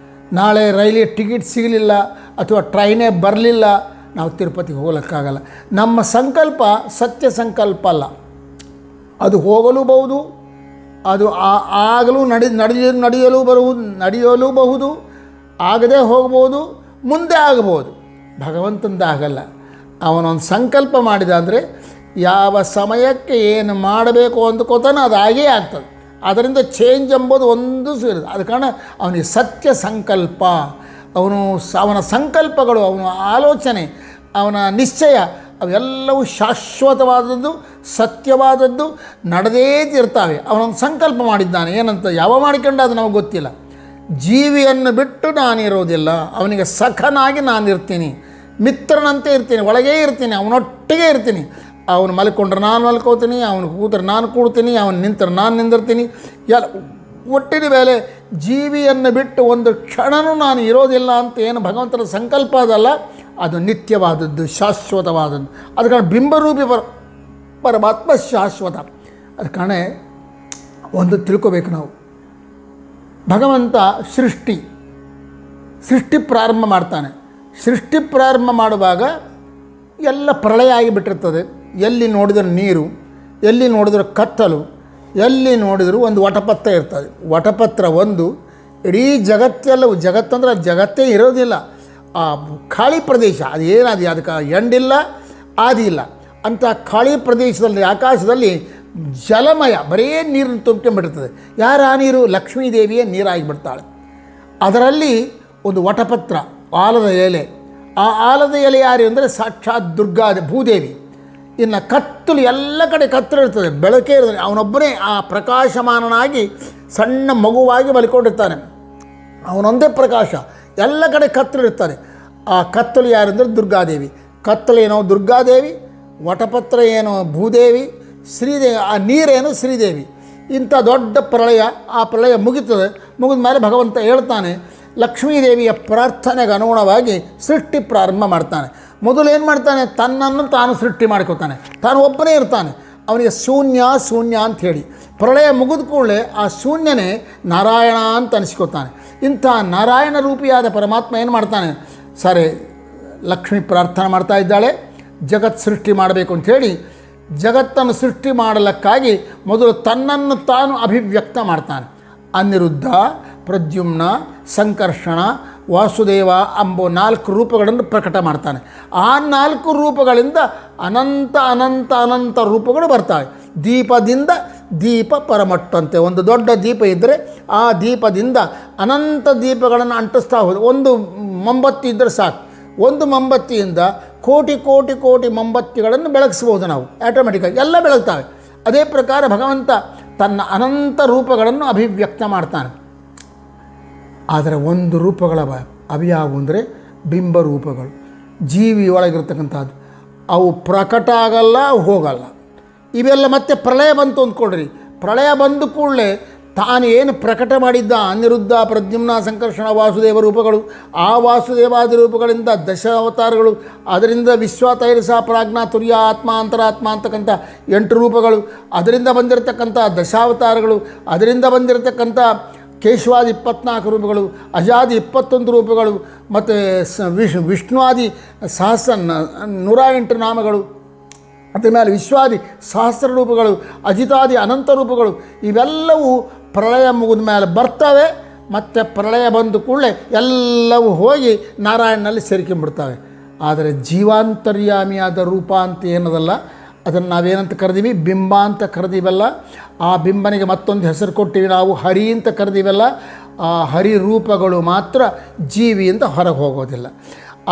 ನಾಳೆ ರೈಲಿಗೆ ಟಿಕೆಟ್ ಸಿಗಲಿಲ್ಲ ಅಥವಾ ಟ್ರೈನೇ ಬರಲಿಲ್ಲ, ನಾವು ತಿರುಪತಿಗೆ ಹೋಗ್ಲಿಕ್ಕಾಗಲ್ಲ. ನಮ್ಮ ಸಂಕಲ್ಪ ಸತ್ಯ ಸಂಕಲ್ಪ ಅಲ್ಲ. ಅದು ಹೋಗಲೂಬಹುದು, ಅದು ಆಗಲೂ ನಡೆಯಲೂಬಹುದು, ಆಗದೇ ಹೋಗ್ಬೋದು, ಮುಂದೆ ಆಗಬಹುದು. ಭಗವಂತಂದು ಆಗಲ್ಲ. ಅವನೊಂದು ಸಂಕಲ್ಪ ಮಾಡಿದ ಅಂದರೆ ಯಾವ ಸಮಯಕ್ಕೆ ಏನು ಮಾಡಬೇಕು ಅಂದ್ಕೋತಾನೋ ಅದು ಆಗೇ ಆಗ್ತದೆ. ಅದರಿಂದ ಚೇಂಜ್ ಎಂಬುದು ಒಂದು ಸೇರಿದೆ. ಆದ ಕಾರಣ ಅವನಿಗೆ ಸತ್ಯ ಸಂಕಲ್ಪ. ಅವನ ಸಂಕಲ್ಪಗಳು, ಅವನ ಆಲೋಚನೆ, ಅವನ ನಿಶ್ಚಯ ಅವೆಲ್ಲವೂ ಶಾಶ್ವತವಾದದ್ದು, ಸತ್ಯವಾದದ್ದು, ನಡೆದೇ ಇರ್ತಾವೆ. ಅವನೊಂದು ಸಂಕಲ್ಪ ಮಾಡಿದ್ದಾನೆ. ಏನಂತ ಯಾವ ಮಾಡಿಕೊಂಡ ಅದು ನಮಗೆ ಗೊತ್ತಿಲ್ಲ. ಜೀವಿಯನ್ನು ಬಿಟ್ಟು ನಾನಿರೋದಿಲ್ಲ. ಅವನಿಗೆ ಸಖನಾಗಿ ನಾನಿರ್ತೀನಿ, ಮಿತ್ರನಂತೆ ಇರ್ತೀನಿ, ಒಳಗೇ ಇರ್ತೀನಿ, ಅವನೊಟ್ಟಿಗೆ ಇರ್ತೀನಿ. ಅವನು ಮಲ್ಕೊಂಡ್ರೆ ನಾನು ಮಲ್ಕೋತೀನಿ, ಅವನು ಕೂತ್ರೆ ನಾನು ಕೂಡ್ತೀನಿ, ಅವನು ನಿಂತರೆ ನಾನು ನಿಂದಿರ್ತೀನಿ. ಎಲ್ಲ ಒಟ್ಟಿನ ಮೇಲೆ ಜೀವಿಯನ್ನು ಬಿಟ್ಟು ಒಂದು ಕ್ಷಣನೂ ನಾನು ಇರೋದಿಲ್ಲ ಅಂತ ಏನು ಭಗವಂತನ ಸಂಕಲ್ಪ ಅದಲ್ಲ, ಅದು ನಿತ್ಯವಾದದ್ದು, ಶಾಶ್ವತವಾದದ್ದು. ಅದ ಕಾರಣ ಬಿಂಬರೂಪಿ ಪರಮಾತ್ಮ ಶಾಶ್ವತ. ಅದ ಕಾರಣ ಒಂದು ತಿಳ್ಕೋಬೇಕು ನಾವು, ಭಗವಂತ ಸೃಷ್ಟಿ ಪ್ರಾರಂಭ ಮಾಡ್ತಾನೆ. ಸೃಷ್ಟಿ ಪ್ರಾರಂಭ ಮಾಡುವಾಗ ಎಲ್ಲ ಪ್ರಳಯ ಆಗಿಬಿಟ್ಟಿರ್ತದೆ. ಎಲ್ಲಿ ನೋಡಿದ್ರೆ ನೀರು, ಎಲ್ಲಿ ನೋಡಿದ್ರೆ ಕತ್ತಲು, ಎಲ್ಲಿ ನೋಡಿದರೂ ಒಂದು ವಟಪತ್ರ ಇರ್ತದೆ. ವಟಪತ್ರ ಒಂದು, ಇಡೀ ಜಗತ್ತೆಲ್ಲವೂ, ಜಗತ್ತಂದ್ರೆ ಜಗತ್ತೇ ಇರೋದಿಲ್ಲ, ಆ ಖಾಲಿ ಪ್ರದೇಶ ಅದು ಏನಾದಿ, ಅದಕ್ಕೆ ಎಂಡಿಲ್ಲ ಆದಿ ಇಲ್ಲ ಅಂಥ ಖಾಲಿ ಪ್ರದೇಶದಲ್ಲಿ ಆಕಾಶದಲ್ಲಿ ಜಲಮಯ ಬರೀ ನೀರನ್ನು ತುಂಬ್ಕೊಂಡ್ಬಿಡ್ತದೆ. ಯಾರ ಆ ನೀರು? ಲಕ್ಷ್ಮೀದೇವಿಯೇ ನೀರಾಗಿಬಿಡ್ತಾಳೆ. ಅದರಲ್ಲಿ ಒಂದು ವಟಪತ್ರ, ಆಲದ ಎಲೆ. ಆ ಆಲದ ಎಲೆ ಯಾರು ಅಂದರೆ ಸಾಕ್ಷಾತ್ ಭೂದೇವಿ. ಇನ್ನು ಕತ್ತಲು, ಎಲ್ಲ ಕಡೆ ಕತ್ತಲು ಇರ್ತದೆ, ಬೆಳಕೇ ಇರ್ತದೆ. ಅವನೊಬ್ಬನೇ ಆ ಪ್ರಕಾಶಮಾನನಾಗಿ ಸಣ್ಣ ಮಗುವಾಗಿ ಮಲ್ಕೊಂಡಿರ್ತಾನೆ. ಅವನೊಂದೇ ಪ್ರಕಾಶ, ಎಲ್ಲ ಕಡೆ ಕತ್ತಲು ಇರ್ತಾರೆ. ಆ ಕತ್ತಲು ಯಾರು ಅಂದರೆ ದುರ್ಗಾದೇವಿ. ಕತ್ತಲೇನೋ ದುರ್ಗಾದೇವಿ, ವಟಪತ್ರ ಏನೋ ಭೂದೇವಿ, ಶ್ರೀದೇವಿ, ಆ ನೀರೇನು ಶ್ರೀದೇವಿ. ಇಂಥ ದೊಡ್ಡ ಪ್ರಳಯ, ಆ ಪ್ರಳಯ ಮುಗಿತದೆ. ಮುಗಿದ ಮೇಲೆ ಭಗವಂತ ಹೇಳ್ತಾನೆ, ಲಕ್ಷ್ಮೀದೇವಿಯ ಪ್ರಾರ್ಥನೆಗೆ ಅನುಗುಣವಾಗಿ ಸೃಷ್ಟಿ ಪ್ರಾರಂಭ ಮಾಡ್ತಾನೆ. ಮೊದಲು ಏನು ಮಾಡ್ತಾನೆ? ತನ್ನನ್ನು ತಾನು ಸೃಷ್ಟಿ ಮಾಡ್ಕೋತಾನೆ. ತಾನು ಒಬ್ಬನೇ ಇರ್ತಾನೆ. ಅವನಿಗೆ ಶೂನ್ಯ ಅಂಥೇಳಿ ಪ್ರಳಯ ಮುಗಿದ ಕೂಡಲೇ ಆ ಶೂನ್ಯನೇ ನಾರಾಯಣ ಅಂತ ಅನಿಸ್ಕೋತಾನೆ. ಇಂಥ ನಾರಾಯಣ ರೂಪಿಯಾದ ಪರಮಾತ್ಮ ಏನು ಮಾಡ್ತಾನೆ? ಸರಿ, ಲಕ್ಷ್ಮಿ ಪ್ರಾರ್ಥನೆ ಮಾಡ್ತಾ ಇದ್ದಾಳೆ, ಜಗತ್ ಸೃಷ್ಟಿ ಮಾಡಬೇಕು ಅಂಥೇಳಿ ಜಗತ್ತನ್ನು ಸೃಷ್ಟಿ ಮಾಡಲಿಕ್ಕಾಗಿ ಮೊದಲು ತನ್ನನ್ನು ತಾನು ಅಭಿವ್ಯಕ್ತ ಮಾಡ್ತಾನೆ. ಅನಿರುದ್ಧ, ಪ್ರದ್ಯುಮ್ನ, ಸಂಕರ್ಷಣ, ವಾಸುದೇವ ಎಂಬ 4 ರೂಪಗಳನ್ನು ಪ್ರಕಟ ಮಾಡ್ತಾನೆ. ಆ 4 ರೂಪಗಳಿಂದ ಅನಂತ ರೂಪಗಳು ಬರ್ತಾವೆ. ದೀಪದಿಂದ ದೀಪ ಪರಮಟ್ಟಂತೆ. ಒಂದು ದೊಡ್ಡ ದೀಪ ಇದ್ದರೆ ಆ ದೀಪದಿಂದ ಅನಂತ ದೀಪಗಳನ್ನು ಅಂಟಿಸ್ತಾ ಹೋದ. ಒಂದು ಮೊಂಬತ್ತಿ ಇದ್ದರೆ ಸಾಕು, ಒಂದು ಮೊಂಬತ್ತಿಯಿಂದ ಕೋಟಿ ಮೊಂಬತ್ತಿಗಳನ್ನು ಬೆಳಗಿಸ್ಬೋದು ನಾವು. ಆಟೋಮೆಟಿಕ್ಕಾಗಿ ಎಲ್ಲ ಬೆಳಗ್ತಾವೆ. ಅದೇ ಪ್ರಕಾರ ಭಗವಂತ ತನ್ನ ಅನಂತ ರೂಪಗಳನ್ನು ಅಭಿವ್ಯಕ್ತ ಮಾಡ್ತಾನೆ. ಆದರೆ ಒಂದು ರೂಪಗಳ ಅವ್ಯಾವು ಅಂದರೆ ಬಿಂಬರೂಪಗಳು, ಜೀವಿ ಒಳಗಿರ್ತಕ್ಕಂಥದ್ದು. ಅವು ಪ್ರಕಟ ಆಗಲ್ಲ, ಹೋಗಲ್ಲ. ಇವೆಲ್ಲ ಮತ್ತೆ ಪ್ರಳಯ ಬಂತು ಅಂದ್ಕೊಳ್ರಿ. ಪ್ರಳಯ ಬಂದ ಕೂಡಲೇ ತಾನು ಏನು ಪ್ರಕಟ ಮಾಡಿದ್ದ ಅನಿರುದ್ಧ, ಪ್ರದ್ಯುಮ್ನ, ಸಂಕರ್ಷಣ, ವಾಸುದೇವ ರೂಪಗಳು, ಆ ವಾಸುದೇವಾದಿ ರೂಪಗಳಿಂದ ದಶಾವತಾರಗಳು, ಅದರಿಂದ ವಿಶ್ವ, ತೈರಸ, ಪ್ರಾಜ್ಞಾ, ತುರ್ಯ, ಆತ್ಮ, ಅಂತರಾತ್ಮ ಅಂತಕ್ಕಂಥ 8 ರೂಪಗಳು, ಅದರಿಂದ ಬಂದಿರತಕ್ಕಂಥ ದಶಾವತಾರಗಳು, ಅದರಿಂದ ಬಂದಿರತಕ್ಕಂಥ ಕೇಶವಾದಿ 24 ರೂಪಗಳು, ಅಜಾದಿ 21 ರೂಪಗಳು, ಮತ್ತು ವಿಷ್ಣುವಾದಿ 108 ನಾಮಗಳು, ಅದರ ಮೇಲೆ ವಿಶ್ವಾದಿ 1000 ರೂಪಗಳು, ಅಜಿತಾದಿ ಅನಂತ ರೂಪಗಳು. ಇವೆಲ್ಲವೂ ಪ್ರಳಯ ಮುಗಿದ ಮೇಲೆ ಬರ್ತವೆ. ಮತ್ತು ಪ್ರಳಯ ಬಂದ ಕೂಡಲೇ ಎಲ್ಲವೂ ಹೋಗಿ ನಾರಾಯಣನಲ್ಲಿ ಸೇರ್ಕೊಂಡ್ಬಿಡ್ತವೆ. ಆದರೆ ಜೀವಾಂತರ್ಯಾಮಿಯಾದ ರೂಪ ಅಂತ ಏನದಲ್ಲ, ಅದನ್ನು ನಾವೇನಂತ ಕರೆದೀವಿ? ಬಿಂಬ ಅಂತ ಕರೆದೀವಲ್ಲ. ಆ ಬಿಂಬನಿಗೆ ಮತ್ತೊಂದು ಹೆಸರು ಕೊಟ್ಟಿವಿ ನಾವು, ಹರಿ ಅಂತ ಕರೆದೀವಲ್ಲ. ಆ ಹರಿ ರೂಪಗಳು ಮಾತ್ರ ಜೀವಿ ಅಂತ ಹೊರಗೆ ಹೋಗೋದಿಲ್ಲ.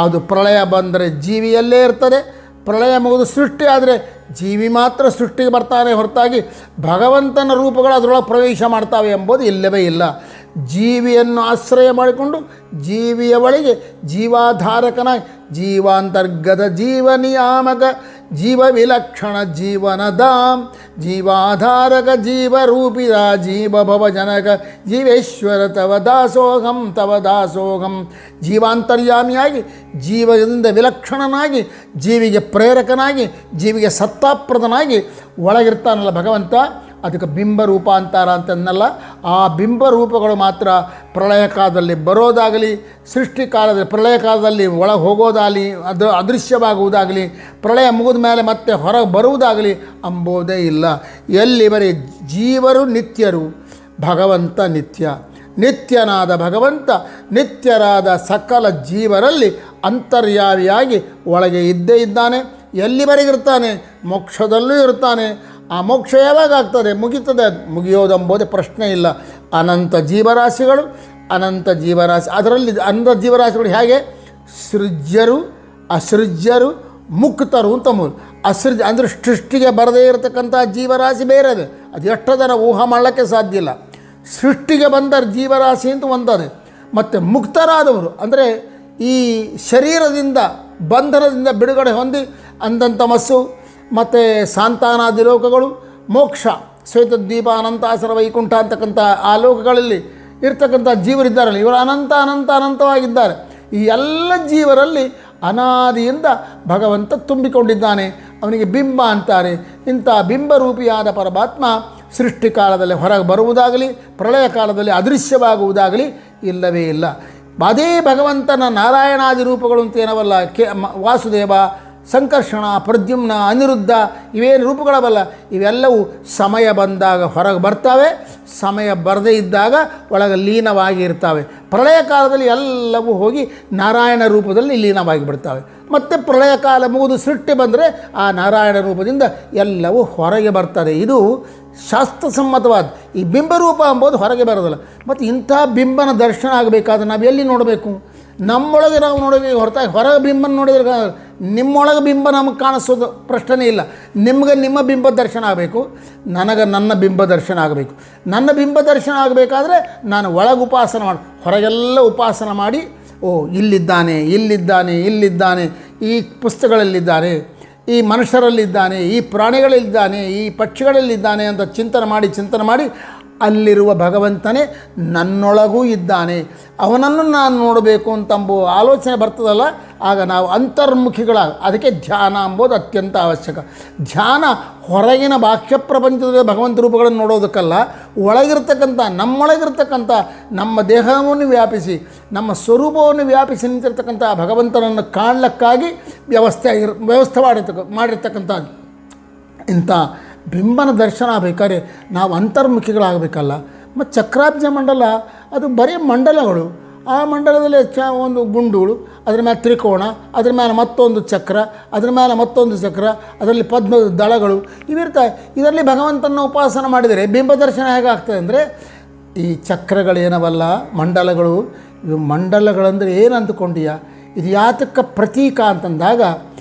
ಅದು ಪ್ರಳಯ ಬಂದರೆ ಜೀವಿಯಲ್ಲೇ ಇರ್ತದೆ. ಪ್ರಳಯ ಮುಗಿದು ಸೃಷ್ಟಿ ಆದರೆ ಜೀವಿ ಮಾತ್ರ ಸೃಷ್ಟಿಗೆ ಬರ್ತಾನೆ ಹೊರತಾಗಿ ಭಗವಂತನ ರೂಪಗಳು ಅದರೊಳಗೆ ಪ್ರವೇಶ ಮಾಡ್ತಾವೆ ಎಂಬುದು ಇಲ್ಲವೇ ಇಲ್ಲ. ಜೀವಿಯನ್ನು ಆಶ್ರಯ ಮಾಡಿಕೊಂಡು ಜೀವಿಯ ಒಳಗೆ ಜೀವಾಧಾರಕನಾಗಿ ಜೀವಾಂತರ್ಗತ ಜೀವ ನಿಯಾಮಕ ಜೀವ ವಿಲಕ್ಷಣ ಜೀವನದಾಂ ಜೀವಾಧಾರಕ ಜೀವರೂಪಿದ ಜೀವ ಭವಜನಕ ಜೀವೇಶ್ವರ ತವ ದಾಸೋಹಂ ಜೀವಾಂತರ್ಯಾಮಿಯಾಗಿ ಜೀವದಿಂದ ವಿಲಕ್ಷಣನಾಗಿ ಜೀವಿಗೆ ಪ್ರೇರಕನಾಗಿ ಜೀವಿಗೆ ಸತ್ತಾಪ್ರದನಾಗಿ ಒಳಗಿರ್ತಾನಲ್ಲ ಭಗವಂತ. ಅದಕ್ಕೆ ಬಿಂಬರೂಪ ಅಂತಾರ ಅಂತಂದಲ್ಲ. ಆ ಬಿಂಬರೂಪಗಳು ಮಾತ್ರ ಪ್ರಳಯ ಕಾಲದಲ್ಲಿ ಬರೋದಾಗಲಿ, ಸೃಷ್ಟಿ ಕಾಲದಲ್ಲಿ ಪ್ರಳಯ ಕಾಲದಲ್ಲಿ ಒಳಗೆ ಹೋಗೋದಾಗಲಿ, ಅದು ಅದೃಶ್ಯವಾಗುವುದಾಗಲಿ, ಪ್ರಳಯ ಮುಗಿದ ಮೇಲೆ ಮತ್ತೆ ಹೊರಗೆ ಬರುವುದಾಗಲಿ ಅಂಬೋದೇ ಇಲ್ಲ. ಎಲ್ಲಿ ಬರೀ ಜೀವರು ನಿತ್ಯರು, ಭಗವಂತ ನಿತ್ಯನಾದ ಭಗವಂತ ನಿತ್ಯರಾದ ಸಕಲ ಜೀವರಲ್ಲಿ ಅಂತರ್ಯಾವಿಯಾಗಿ ಒಳಗೆ ಇದ್ದೇ ಇದ್ದಾನೆ. ಎಲ್ಲಿವರೆಗಿರ್ತಾನೆ? ಮೋಕ್ಷದಲ್ಲೂ ಇರ್ತಾನೆ. ಆ ಮೋಕ್ಷ ಯಾವಾಗ ಆಗ್ತದೆ? ಮುಗೀತದೆ. ಮುಗಿಯೋದೆಂಬುದೇ ಪ್ರಶ್ನೆ ಇಲ್ಲ. ಅನಂತ ಜೀವರಾಶಿಗಳು, ಅದರಲ್ಲಿ ಅನಂತ ಜೀವರಾಶಿಗಳು ಹೇಗೆ? ಸೃಜ್ಯರು, ಅಸೃಜ್ಯರು, ಮುಕ್ತರು ಅಂತ ಮೂರು. ಅಂದರೆ ಸೃಷ್ಟಿಗೆ ಬರದೇ ಇರತಕ್ಕಂಥ ಜೀವರಾಶಿ ಬೇರೆ ಅದು. ಅದು ಎಷ್ಟದನ ಊಹೆ ಮಾಡಲಿಕ್ಕೆ ಸಾಧ್ಯ ಇಲ್ಲ. ಸೃಷ್ಟಿಗೆ ಬಂದ ಜೀವರಾಶಿ ಅಂತ ಒಂದದೆ. ಮತ್ತು ಮುಕ್ತರಾದವರು ಅಂದರೆ ಈ ಶರೀರದಿಂದ ಬಂಧನದಿಂದ ಬಿಡುಗಡೆ ಹೊಂದಿ ಅಂದಂತಮಸ್ಸು ಮತ್ತು ಸಾಂತಾನಾದಿ ಲೋಕಗಳು, ಮೋಕ್ಷ, ಶ್ವೇತದ್ವೀಪ, ಅನಂತಾಸರ, ವೈಕುಂಠ ಅಂತಕ್ಕಂಥ ಆ ಲೋಕಗಳಲ್ಲಿ ಇರ್ತಕ್ಕಂಥ ಜೀವರಿದ್ದಾರಲ್ಲ, ಇವರು ಅನಂತವಾಗಿದ್ದಾರೆ. ಈ ಎಲ್ಲ ಜೀವರಲ್ಲಿ ಅನಾದಿಯಿಂದ ಭಗವಂತ ತುಂಬಿಕೊಂಡಿದ್ದಾನೆ. ಅವನಿಗೆ ಬಿಂಬ ಅಂತಾರೆ. ಇಂಥ ಬಿಂಬರೂಪಿಯಾದ ಪರಮಾತ್ಮ ಸೃಷ್ಟಿ ಕಾಲದಲ್ಲಿ ಹೊರಗೆ ಬರುವುದಾಗಲಿ ಪ್ರಳಯ ಕಾಲದಲ್ಲಿ ಅದೃಶ್ಯವಾಗುವುದಾಗಲಿ ಇಲ್ಲವೇ ಇಲ್ಲ. ಅದೇ ಭಗವಂತನ ನಾರಾಯಣಾದಿ ರೂಪಗಳು ಅಂತ ಏನವಲ್ಲ, ವಾಸುದೇವ, ಸಂಕರ್ಷಣ, ಪ್ರದ್ಯುಮ್ನ, ಅನಿರುದ್ಧ ಇವೇನು ರೂಪಗಳವಲ್ಲ, ಇವೆಲ್ಲವೂ ಸಮಯ ಬಂದಾಗ ಹೊರಗೆ ಬರ್ತಾವೆ, ಸಮಯ ಬರದೇ ಇದ್ದಾಗ ಒಳಗೆ ಲೀನವಾಗಿ ಇರ್ತವೆ. ಪ್ರಳಯ ಕಾಲದಲ್ಲಿ ಎಲ್ಲವೂ ಹೋಗಿ ನಾರಾಯಣ ರೂಪದಲ್ಲಿ ಲೀನವಾಗಿ ಬಿಡ್ತವೆ. ಮತ್ತು ಪ್ರಳಯ ಕಾಲ ಮುಗಿದು ಸೃಷ್ಟಿ ಬಂದರೆ ಆ ನಾರಾಯಣ ರೂಪದಿಂದ ಎಲ್ಲವೂ ಹೊರಗೆ ಬರ್ತದೆ. ಇದು ಶಾಸ್ತ್ರಸಮ್ಮತವಾದ ಈ ಬಿಂಬರೂಪ ಎಂಬುದು ಹೊರಗೆ ಬರೋದಿಲ್ಲ. ಮತ್ತು ಇಂಥ ಬಿಂಬನ ದರ್ಶನ ಆಗಬೇಕಾದ್ರೆ ನಾವು ಎಲ್ಲಿ ನೋಡಬೇಕು? ನಮ್ಮೊಳಗೆ ನಾವು ನೋಡಬೇಕು ಹೊರತಾಗಿ ಹೊರಗೆ ಬಿಂಬನ ನೋಡಿದ್ರೆ ನಿಮ್ಮೊಳಗೆ ಬಿಂಬ ನಮಗೆ ಕಾಣಿಸೋದು ಪ್ರಶ್ನೆ ಇಲ್ಲ. ನಿಮ್ಗೆ ನಿಮ್ಮ ಬಿಂಬ ದರ್ಶನ ಆಗಬೇಕು, ನನಗೆ ನನ್ನ ಬಿಂಬ ದರ್ಶನ ಆಗಬೇಕು. ನನ್ನ ಬಿಂಬ ದರ್ಶನ ಆಗಬೇಕಾದ್ರೆ ನಾನು ಒಳಗೆ ಉಪಾಸನ ಮಾಡಿ ಹೊರಗೆಲ್ಲ ಉಪಾಸನ ಮಾಡಿ, ಓ ಇಲ್ಲಿದ್ದಾನೆ, ಇಲ್ಲಿದ್ದಾನೆ, ಇಲ್ಲಿದ್ದಾನೆ, ಈ ಪುಸ್ತಕಗಳಲ್ಲಿದ್ದಾನೆ, ಈ ಮನುಷ್ಯರಲ್ಲಿದ್ದಾನೆ, ಈ ಪ್ರಾಣಿಗಳಲ್ಲಿದ್ದಾನೆ, ಈ ಪಕ್ಷಿಗಳಲ್ಲಿದ್ದಾನೆ ಅಂತ ಚಿಂತನೆ ಮಾಡಿ ಅಲ್ಲಿರುವ ಭಗವಂತನೇ ನನ್ನೊಳಗೂ ಇದ್ದಾನೆ, ಅವನನ್ನು ನಾನು ನೋಡಬೇಕು ಅಂತಂಬುವ ಆಲೋಚನೆ ಬರ್ತದಲ್ಲ, ಆಗ ನಾವು ಅಂತರ್ಮುಖಿಗಳಾಗ. ಅದಕ್ಕೆ ಧ್ಯಾನ ಎಂಬುದು ಅತ್ಯಂತ ಅವಶ್ಯಕ. ಧ್ಯಾನ ಹೊರಗಿನ ಬಾಹ್ಯ ಪ್ರಪಂಚದ ಭಗವಂತ ರೂಪಗಳನ್ನು ನೋಡೋದಕ್ಕಲ್ಲ, ಒಳಗಿರ್ತಕ್ಕಂಥ ನಮ್ಮೊಳಗಿರ್ತಕ್ಕಂಥ ನಮ್ಮ ದೇಹವನ್ನು ವ್ಯಾಪಿಸಿ ನಮ್ಮ ಸ್ವರೂಪವನ್ನು ವ್ಯಾಪಿಸಿ ನಿಂತಿರ್ತಕ್ಕಂಥ ಭಗವಂತನನ್ನು ಕಾಣಲಿಕ್ಕಾಗಿ ವ್ಯವಸ್ಥೆ ಮಾಡಿರ್ತಕ್ಕಂಥದ್ದು. ಇಂಥ ಬಿಂಬನ ದರ್ಶನ ಬೇಕಾದ್ರೆ ನಾವು ಅಂತರ್ಮುಖಿಗಳಾಗಬೇಕಲ್ಲ. ಮತ್ತು ಚಕ್ರಾಬ್ಜ ಮಂಡಲ ಅದು ಬರೀ ಮಂಡಲಗಳು. ಆ ಮಂಡಲದಲ್ಲಿ ಒಂದು ಗುಂಡುಗಳು, ಅದರ ಮೇಲೆ ತ್ರಿಕೋಣ, ಅದರ ಮೇಲೆ ಮತ್ತೊಂದು ಚಕ್ರ, ಅದರ ಮೇಲೆ ಮತ್ತೊಂದು ಚಕ್ರ, ಅದರಲ್ಲಿ ಪದ್ಮದ ದಳಗಳು ಇವಿರ್ತವೆ. ಇದರಲ್ಲಿ ಭಗವಂತನ ಉಪಾಸನ ಮಾಡಿದರೆ ಬಿಂಬ ದರ್ಶನ ಹೇಗಾಗ್ತದೆ ಅಂದರೆ, ಈ ಚಕ್ರಗಳೇನವಲ್ಲ ಮಂಡಲಗಳು, ಇವು ಮಂಡಲಗಳಂದರೆ ಏನು ಅಂದುಕೊಂಡೀಯ? ಇದು ಯಾತಕ್ಕೆ ಪ್ರತೀಕ ಅಂತಂದಾಗ,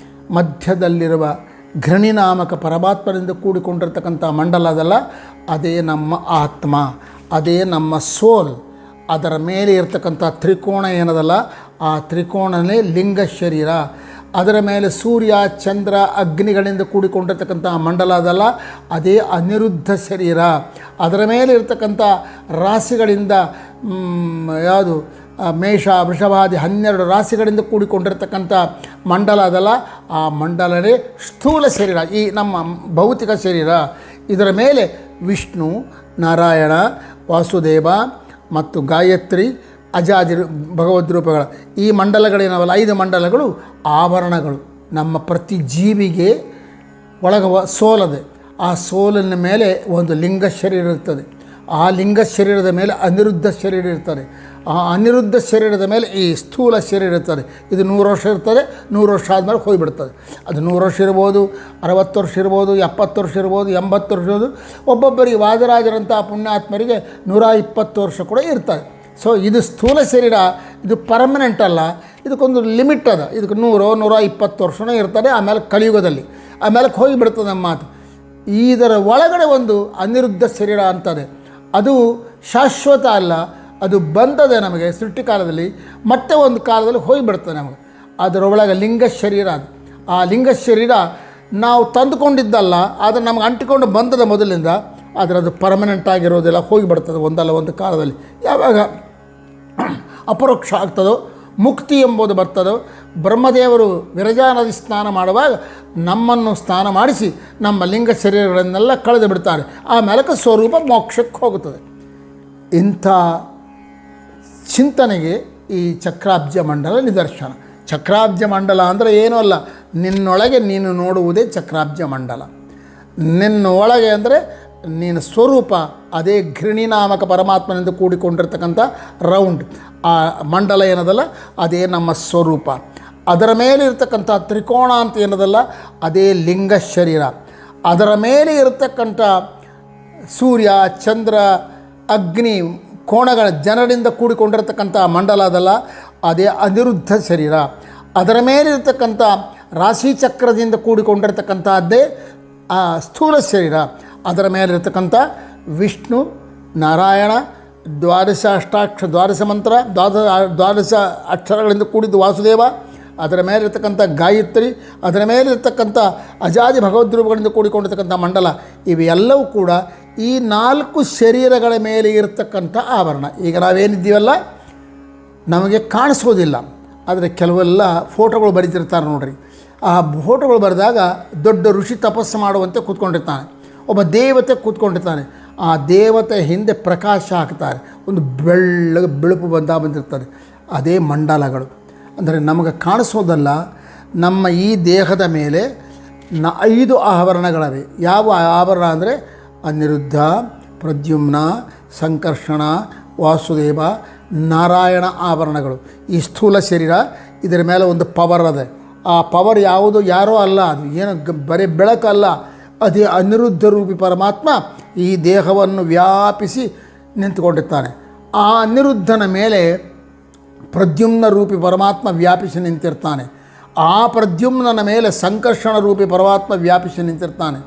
ಮಧ್ಯದಲ್ಲಿರುವ ಘೃಣಿನಾಮಕ ಪರಮಾತ್ಮನಿಂದ ಕೂಡಿಕೊಂಡಿರ್ತಕ್ಕಂಥ ಮಂಡಲ ಅದಲ್ಲ, ಅದೇ ನಮ್ಮ ಆತ್ಮ, ಅದೇ ನಮ್ಮ ಸೋಲ್. ಅದರ ಮೇಲೆ ಇರ್ತಕ್ಕಂಥ ತ್ರಿಕೋಣ ಏನದಲ್ಲ, ಆ ತ್ರಿಕೋಣನೇ ಲಿಂಗ ಶರೀರ. ಅದರ ಮೇಲೆ ಸೂರ್ಯ, ಚಂದ್ರ, ಅಗ್ನಿಗಳಿಂದ ಕೂಡಿಕೊಂಡಿರ್ತಕ್ಕಂಥ ಮಂಡಲ ಅದಲ್ಲ, ಅದೇ ಅನಿರುದ್ಧ ಶರೀರ. ಅದರ ಮೇಲೆ ಇರ್ತಕ್ಕಂಥ ರಾಶಿಗಳಿಂದ ಯಾವುದು ಮೇಷ, ವೃಷಭಾದಿ 12 ರಾಶಿಗಳಿಂದ ಕೂಡಿಕೊಂಡಿರ್ತಕ್ಕಂಥ ಮಂಡಲ ಅದಲ್ಲ, ಆ ಮಂಡಲನೇ ಸ್ಥೂಲ ಶರೀರ, ಈ ನಮ್ಮ ಭೌತಿಕ ಶರೀರ. ಇದರ ಮೇಲೆ ವಿಷ್ಣು, ನಾರಾಯಣ, ವಾಸುದೇವ ಮತ್ತು ಗಾಯತ್ರಿ, ಅಜಾದಿ ಭಗವದ್ ರೂಪಗಳ ಈ ಮಂಡಲಗಳೇನವಲ್ಲ, 5 ಮಂಡಲಗಳು ಆಭರಣಗಳು. ನಮ್ಮ ಪ್ರತಿ ಜೀವಿಗೆ ಒಳಗೆ ಸೋಲದೆ, ಆ ಸೋಲಿನ ಮೇಲೆ ಒಂದು ಲಿಂಗ ಶರೀರ ಇರ್ತದೆ. ಆ ಲಿಂಗ ಶರೀರದ ಮೇಲೆ ಅನಿರುದ್ಧ ಶರೀರ ಇರ್ತದೆ. ಆ ಅನಿರುದ್ಧ ಶರೀರದ ಮೇಲೆ ಈ ಸ್ಥೂಲ ಶರೀರ ಇರ್ತದೆ. ಇದು 100 ವರ್ಷ ಇರ್ತದೆ, 100 ವರ್ಷ ಆದಮೇಲೆ ಹೋಗಿಬಿಡ್ತದೆ. ಅದು 100 ವರ್ಷ ಇರ್ಬೋದು, 60 ವರ್ಷ ಇರ್ಬೋದು, 70 ವರ್ಷ ಇರ್ಬೋದು, 80 ವರ್ಷ ಇರ್ಬೋದು. ಒಬ್ಬೊಬ್ಬರಿಗೆ ವಾದರಾಜರಂಥ ಪುಣ್ಯಾತ್ಮರಿಗೆ 120 ವರ್ಷ ಕೂಡ ಇರ್ತದೆ. ಸೊ ಇದು ಸ್ಥೂಲ ಶರೀರ, ಇದು ಪರ್ಮನೆಂಟ್ ಅಲ್ಲ, ಇದಕ್ಕೊಂದು ಲಿಮಿಟ್ ಅದ. ಇದಕ್ಕೆ 100-120 ವರ್ಷನೇ ಇರ್ತದೆ. ಆಮೇಲೆ ಕಲಿಯುಗದಲ್ಲಿ ಆಮೇಲೆ ಹೋಗಿಬಿಡ್ತದೆ ನಮ್ಮ ಮಾತು. ಇದರ ಒಳಗಡೆ ಒಂದು ಅನಿರುದ್ಧ ಶರೀರ ಅಂತದೆ. ಅದು ಶಾಶ್ವತ ಅಲ್ಲ, ಅದು ಬಂದದೆ ನಮಗೆ ಸೃಷ್ಟಿ ಕಾಲದಲ್ಲಿ, ಮತ್ತೆ ಒಂದು ಕಾಲದಲ್ಲಿ ಹೋಗಿಬಿಡ್ತದೆ ನಮಗೆ. ಅದರೊಳಗೆ ಲಿಂಗ ಶರೀರ ಅದು. ಆ ಲಿಂಗ ಶರೀರ ನಾವು ತಂದುಕೊಂಡಿದ್ದಲ್ಲ, ಆದರೆ ನಮಗೆ ಅಂಟಿಕೊಂಡು ಬಂದದ ಮೊದಲಿಂದ. ಆದರೆ ಅದು ಪರ್ಮನೆಂಟ್ ಆಗಿರೋದಿಲ್ಲ, ಹೋಗಿಬಿಡ್ತದೆ ಒಂದಲ್ಲ ಒಂದು ಕಾಲದಲ್ಲಿ. ಯಾವಾಗ ಅಪರೋಕ್ಷ ಆಗ್ತದೋ, ಮುಕ್ತಿ ಎಂಬುದು ಬರ್ತದೋ, ಬ್ರಹ್ಮದೇವರು ವಿರಜಾ ನದಿ ಸ್ನಾನ ಮಾಡುವಾಗ ನಮ್ಮನ್ನು ಸ್ನಾನ ಮಾಡಿಸಿ ನಮ್ಮ ಲಿಂಗ ಶರೀರಗಳನ್ನೆಲ್ಲ ಕಳೆದು ಬಿಡ್ತಾರೆ. ಆಮೇಲೆ ಸ್ವರೂಪ ಮೋಕ್ಷಕ್ಕೆ ಹೋಗುತ್ತದೆ. ಇಂಥ ಚಿಂತನೆಗೆ ಈ ಚಕ್ರಾಬ್ಜ ಮಂಡಲ ನಿದರ್ಶನ. ಚಕ್ರಾಬ್ಜ ಮಂಡಲ ಅಂದರೆ ಏನೂ ಅಲ್ಲ, ನಿನ್ನೊಳಗೆ ನೀನು ನೋಡುವುದೇ ಚಕ್ರಾಬ್ಜ ಮಂಡಲ. ನಿನ್ನೊಳಗೆ ಅಂದರೆ ನೀನು ಸ್ವರೂಪ, ಅದೇ ಘೃಣಿನಾಮಕ ಪರಮಾತ್ಮನಿಂದ ಕೂಡಿಕೊಂಡಿರ್ತಕ್ಕಂಥ ರೌಂಡ್ ಆ ಮಂಡಲ ಏನದಲ್ಲ, ಅದೇ ನಮ್ಮ ಸ್ವರೂಪ. ಅದರ ಮೇಲೆ ಇರತಕ್ಕಂಥ ತ್ರಿಕೋಣ ಅಂತ ಏನದಲ್ಲ, ಅದೇ ಲಿಂಗ ಶರೀರ. ಅದರ ಮೇಲೆ ಇರತಕ್ಕಂಥ ಸೂರ್ಯ, ಚಂದ್ರ, ಅಗ್ನಿ, ಕೋಣಗಳ ಜನರಿಂದ ಕೂಡಿಕೊಂಡಿರ್ತಕ್ಕಂಥ ಮಂಡಲ ಅದಲ್ಲ, ಅದೇ ಅನಿರುದ್ಧ ಶರೀರ. ಅದರ ಮೇಲಿರ್ತಕ್ಕಂಥ ರಾಶಿಚಕ್ರದಿಂದ ಕೂಡಿಕೊಂಡಿರ್ತಕ್ಕಂಥದ್ದೇ ಆ ಸ್ಥೂಲ ಶರೀರ. ಅದರ ಮೇಲಿರ್ತಕ್ಕಂಥ ವಿಷ್ಣು, ನಾರಾಯಣ, 12 ಅಷ್ಟಾಕ್ಷರ 12 ಮಂತ್ರ, 12 ಅಕ್ಷರಗಳಿಂದ ಕೂಡಿದ್ದು ವಾಸುದೇವ, ಅದರ ಮೇಲಿರ್ತಕ್ಕಂಥ ಗಾಯತ್ರಿ, ಅದರ ಮೇಲಿರ್ತಕ್ಕಂಥ ಅಜಾದಿ ಭಗವದ್ರೂಪಗಳಿಂದ ಕೂಡಿಕೊಂಡಿರ್ತಕ್ಕಂಥ ಮಂಡಲ, ಇವೆಲ್ಲವೂ ಕೂಡ ಈ 4 ಶರೀರಗಳ ಮೇಲೆ ಇರತಕ್ಕಂಥ ಆವರಣ. ಈಗ ನಾವೇನಿದ್ದೀವಲ್ಲ ನಮಗೆ ಕಾಣಿಸೋದಿಲ್ಲ, ಆದರೆ ಕೆಲವೆಲ್ಲ ಫೋಟೋಗಳು ಬರೀತಿರ್ತಾರೆ ನೋಡ್ರಿ. ಆ ಫೋಟೋಗಳು ಬರೆದಾಗ ದೊಡ್ಡ ಋಷಿ ತಪಸ್ಸು ಮಾಡುವಂತೆ ಕೂತ್ಕೊಂಡಿರ್ತಾನೆ, ಒಬ್ಬ ದೇವತೆ ಕೂತ್ಕೊಂಡಿರ್ತಾನೆ. ಆ ದೇವತೆ ಹಿಂದೆ ಪ್ರಕಾಶ ಹಾಕ್ತಾರೆ, ಒಂದು ಬೆಳ್ಳಗೆ ಬಿಳುಪು ಬಂದಿರ್ತಾರೆ. ಅದೇ ಮಂಡಲಗಳು. ಅಂದರೆ ನಮಗೆ ಕಾಣಿಸೋದಲ್ಲ, ನಮ್ಮ ಈ ದೇಹದ ಮೇಲೆ 5 ಆವರಣಗಳಿವೆ. ಯಾವ ಆವರಣ ಅಂದರೆ ಅನಿರುದ್ಧ, ಪ್ರದ್ಯುಮ್ನ, ಸಂಕರ್ಷಣ, ವಾಸುದೇವ, ನಾರಾಯಣ ಆವರಣಗಳು. ಈ ಸ್ಥೂಲ ಶರೀರ, ಇದರ ಮೇಲೆ ಒಂದು ಪವರ್ ಅದೆ. ಆ ಪವರ್ ಯಾವುದು ಯಾರೋ ಅಲ್ಲ, ಅದು ಏನು ಬರೀ ಬೆಳಕಲ್ಲ, ಅದೇ ಅನಿರುದ್ಧ ರೂಪಿ ಪರಮಾತ್ಮ ಈ ದೇಹವನ್ನು ವ್ಯಾಪಿಸಿ ನಿಂತುಕೊಂಡಿರ್ತಾನೆ. ಆ ಅನಿರುದ್ಧನ ಮೇಲೆ ಪ್ರದ್ಯುಮ್ನ ರೂಪಿ ಪರಮಾತ್ಮ ವ್ಯಾಪಿಸಿ ನಿಂತಿರ್ತಾನೆ. ಆ ಪ್ರದ್ಯುಮ್ನ ಮೇಲೆ ಸಂಕರ್ಷಣ ರೂಪಿ ಪರಮಾತ್ಮ ವ್ಯಾಪಿಸಿ ನಿಂತಿರ್ತಾನೆ.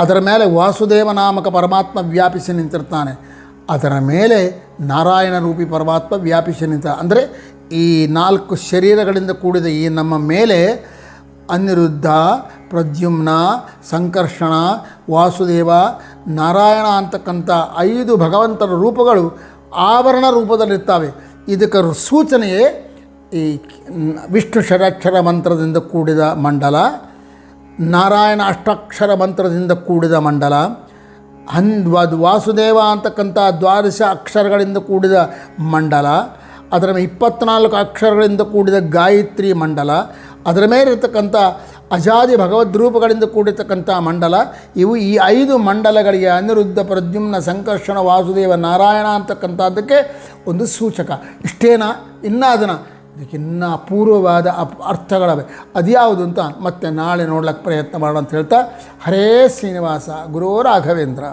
ಅದರ ಮೇಲೆ ವಾಸುದೇವ ನಾಮಕ ಪರಮಾತ್ಮ ವ್ಯಾಪಿಸಿ ನಿಂತಿರ್ತಾನೆ. ಅದರ ಮೇಲೆ ನಾರಾಯಣ ರೂಪಿ ಪರಮಾತ್ಮ ವ್ಯಾಪಿಸಿ ನಿಂತ. ಅಂದರೆ ಈ 4 ಶರೀರಗಳಿಂದ ಕೂಡಿದ ಈ ನಮ್ಮ ಮೇಲೆ ಅನಿರುದ್ಧ, ಪ್ರದ್ಯುಮ್ನ, ಸಂಕರ್ಷಣ, ವಾಸುದೇವ, ನಾರಾಯಣ ಅಂತಕ್ಕಂಥ 5 ಭಗವಂತನ ರೂಪಗಳು ಆವರಣ ರೂಪದಲ್ಲಿರ್ತವೆ. ಇದಕ್ಕೆ ಸೂಚನೆಯೇ ಈ ವಿಷ್ಣು ಷಡಾಕ್ಷರ ಮಂತ್ರದಿಂದ ಕೂಡಿದ ಮಂಡಲ, ನಾರಾಯಣ ಅಷ್ಟಾಕ್ಷರ ಮಂತ್ರದಿಂದ ಕೂಡಿದ ಮಂಡಲ, ವಾಸುದೇವ ಅಂತಕ್ಕಂಥ 12 ಅಕ್ಷರಗಳಿಂದ ಕೂಡಿದ ಮಂಡಲ, ಅದರ 24 ಅಕ್ಷರಗಳಿಂದ ಕೂಡಿದ ಗಾಯತ್ರಿ ಮಂಡಲ, ಅದರ ಮೇಲೆ ಇರತಕ್ಕಂಥ ಅಜಾದಿ ಭಗವದ್ರೂಪಗಳಿಂದ ಕೂಡಿರ್ತಕ್ಕಂಥ ಮಂಡಲ. ಇವು ಈ 5 ಮಂಡಲಗಳಿಗೆ ಅನಿರುದ್ಧ, ಪ್ರದ್ಯುಮ್ನ, ಸಂಕರ್ಷಣ, ವಾಸುದೇವ, ನಾರಾಯಣ ಅಂತಕ್ಕಂಥದ್ದಕ್ಕೆ ಒಂದು ಸೂಚಕ. ಇಷ್ಟೇನಾ? ಇನ್ನೂ ಇದಕ್ಕಿನ್ನ ಅಪೂರ್ವವಾದ ಅರ್ಥಗಳವೆ. ಅದ್ಯಾವುದು ಅಂತ ಮತ್ತೆ ನಾಳೆ ನೋಡ್ಲಿಕ್ಕೆ ಪ್ರಯತ್ನ ಮಾಡೋಣ ಅಂತ ಹೇಳ್ತಾ, ಹರೇ ಶ್ರೀನಿವಾಸ, ಗುರೋ ರಾಘವೇಂದ್ರ.